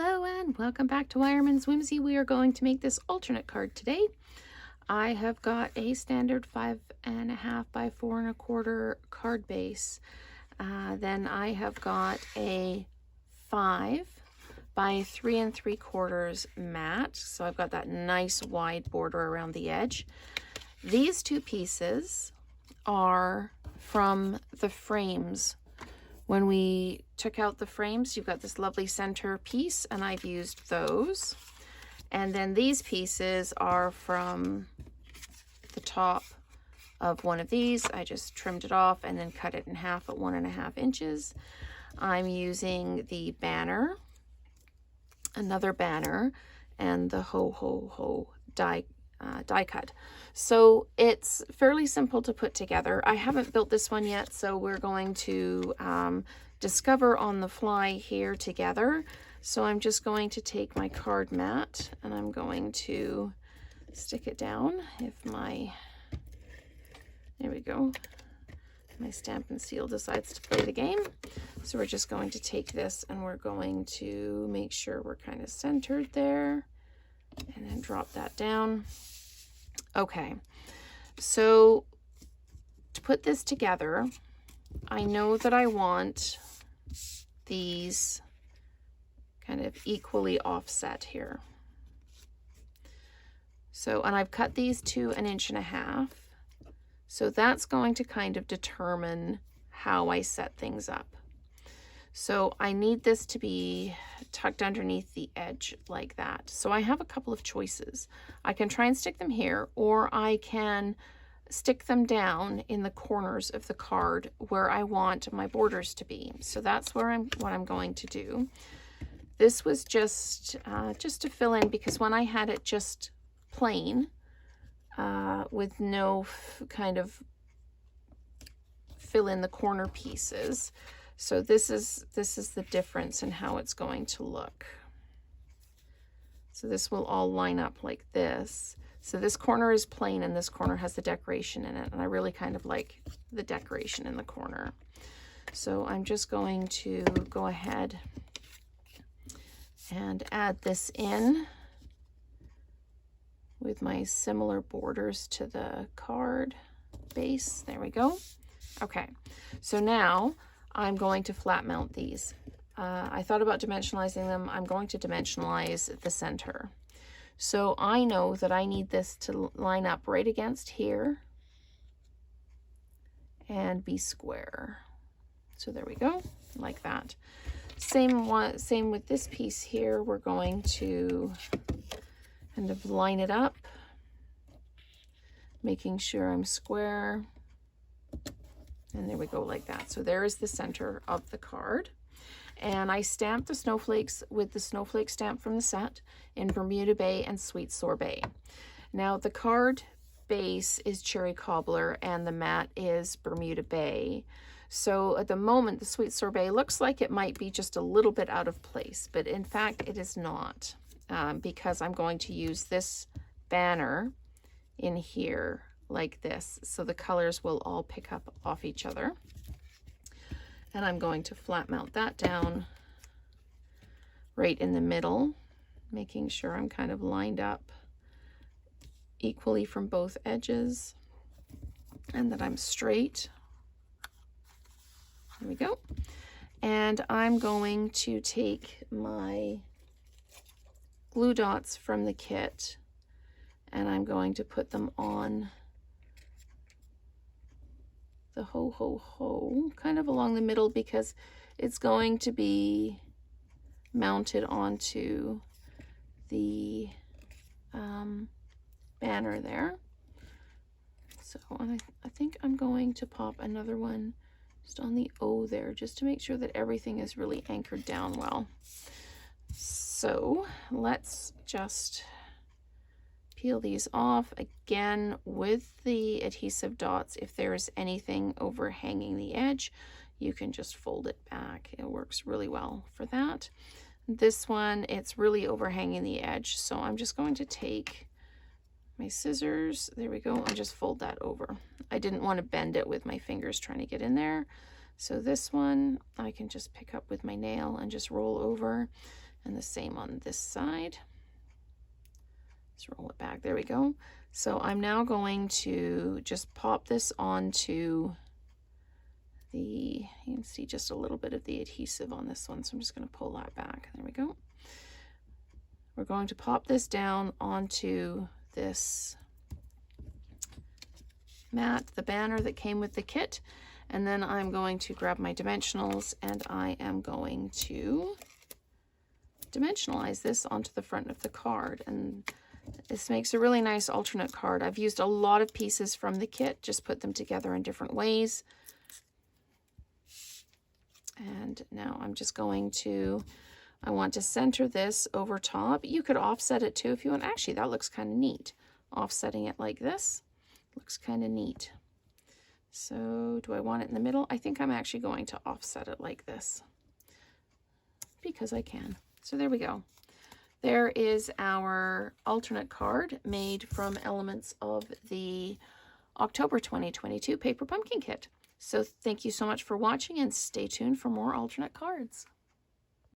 Hello and welcome back to Wireman's Whimsy. We are going to make this alternate card today. I have got a standard 5.5 by 4.25 card base. Then I have got a 5 by 3 3/4 mat. So I've got that nice wide border around the edge. These two pieces are from the frames. When we took out the frames, you've got this lovely center piece, and I've used those. And then these pieces are from the top of one of these. I just trimmed it off and then cut it in half at 1.5 inches. I'm using the banner, another banner, and the ho ho ho die cut. So it's fairly simple to put together. I haven't built this one yet, so we're going to discover on the fly here together. So I'm just going to take my card mat and I'm going to stick it down. There we go, my stamp and seal decides to play the game. So we're just going to take this and we're going to make sure we're kind of centered there and then drop that down. Okay, so to put this together, I know that I want these kind of equally offset here. So, and I've cut these to 1.5 inches. So that's going to kind of determine how I set things up. So I need this to be tucked underneath the edge like that. So I have a couple of choices. I can try and stick them here, or I can stick them down in the corners of the card where I want my borders to be. So that's what I'm going to do. This was just to fill in, because when I had it just plain with no kind of fill in the corner pieces. So this is the difference in how it's going to look. So this will all line up like this. So this corner is plain and this corner has the decoration in it. And I really kind of like the decoration in the corner. So I'm just going to go ahead and add this in with my similar borders to the card base. There we go. Okay, so now I'm going to flat mount these. I thought about dimensionalizing them. I'm going to dimensionalize the center. So I know that I need this to line up right against here and be square. So there we go, like that. Same with this piece here. We're going to kind of line it up, making sure I'm square. And there we go, like that. So there is the center of the card. And I stamped the snowflakes with the snowflake stamp from the set in Bermuda Bay and Sweet Sorbet. Now the card base is Cherry Cobbler and the mat is Bermuda Bay. So at the moment, the Sweet Sorbet looks like it might be just a little bit out of place, but in fact it is not, because I'm going to use this banner in here like this, so the colors will all pick up off each other. And I'm going to flat mount that down right in the middle, making sure I'm kind of lined up equally from both edges and that I'm straight. There we go. And I'm going to take my glue dots from the kit and I'm going to put them on the ho ho ho kind of along the middle, because it's going to be mounted onto the banner there. So I think I'm going to pop another one just on the O there, just to make sure that everything is really anchored down well. So let's just peel these off again with the adhesive dots. If there's anything overhanging the edge, you can just fold it back. It works really well for that. This one, it's really overhanging the edge, so I'm just going to take my scissors, there we go, and just fold that over. I didn't want to bend it with my fingers trying to get in there. So this one I can just pick up with my nail and just roll over. And the same on this side. Let's roll it back. There we go. So I'm now going to just pop this onto the, you can see just a little bit of the adhesive on this one. So I'm just going to pull that back. There we go. We're going to pop this down onto this mat, the banner that came with the kit. And then I'm going to grab my dimensionals and I am going to dimensionalize this onto the front of the card. And this makes a really nice alternate card. I've used a lot of pieces from the kit, just put them together in different ways. And now I'm just going to, I want to center this over top. You could offset it too if you want. Actually, that looks kind of neat. Offsetting it like this looks kind of neat. So do I want it in the middle? I think I'm actually going to offset it like this because I can. So there we go. There is our alternate card made from elements of the October 2022 Paper Pumpkin Kit. So thank you so much for watching and stay tuned for more alternate cards.